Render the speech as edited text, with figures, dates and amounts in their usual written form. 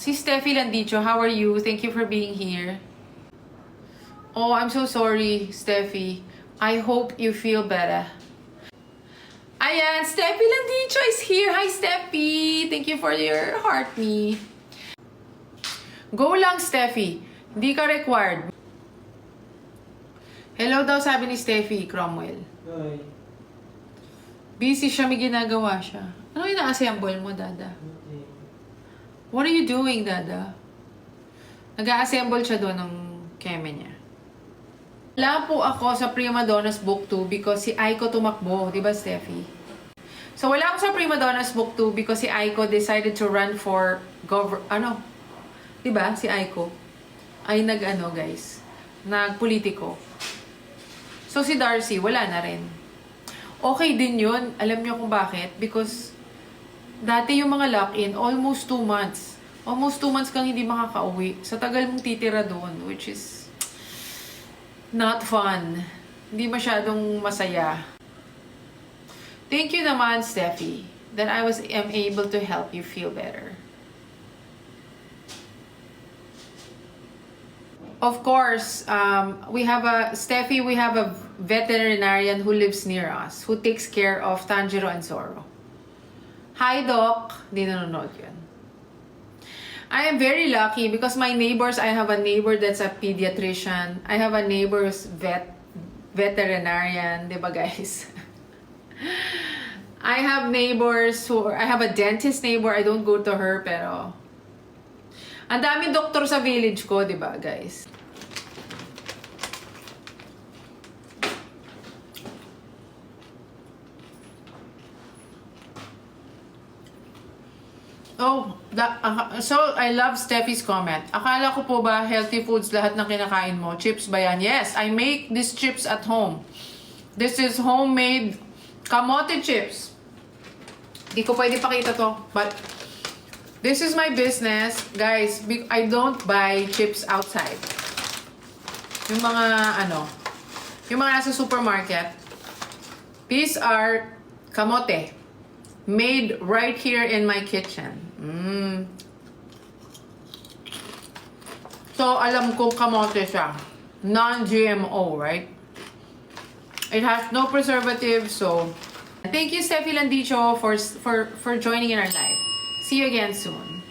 Si Steffi Landicho, how are you? Thank you for being here. Oh, I'm so sorry, Steffi. I hope you feel better. Ayan, Steffi Landicho is here. Hi, Steffi. Thank you for your heart me. Go lang, Steffi. Hindi ka required. Hello daw, sabi ni Steffi Cromwell. Hi. Busy siya, may ginagawa siya. Ano yung na-assemble mo, Dada? Okay. What are you doing, Dada? Nag-a-assemble siya doon ng keme niya. Wala po ako sa Prima Donnas Book 2 because si Aiko tumakbo. Di ba, Steffi? So, wala ako sa Prima Donnas Book 2 because si Aiko decided to run for Di ba? Si Aiko ay guys. Nagpolitiko. So, si Darcy, wala na rin. Okay din yun. Alam niyo kung bakit? Because dati yung mga lock-in, almost 2 months. Almost 2 months kang hindi makaka-uwi. Sa tagal mong titira doon, which is not fun. Hindi masyadong masaya. Thank you naman, Steffi, that I am able to help you feel better. Of course, we have a veterinarian who lives near us, who takes care of Tanjiro and Zoro. Hi, Doc. Di nanonood yun. I am very lucky because my neighbors, I have a neighbor that's a pediatrician. I have a neighbor's veterinarian. Di ba, guys? I have a dentist neighbor. I don't go to her, pero ang daming doktor sa village ko, di ba, guys? Oh, so I love Steffi's comment. Akala ko po ba healthy foods lahat ng kinakain mo? Chips ba yan? Yes, I make these chips at home. This is homemade kamote chips. Di ko pwede pakita to, but this is my business. Guys, I don't buy chips outside. Yung mga yung mga nasa supermarket. These are kamote. Made right here in my kitchen. So, alam kong kamote siya. Non-GMO, right? It has no preservative, so thank you, Steffi Landicho, for joining in our live. See you again soon.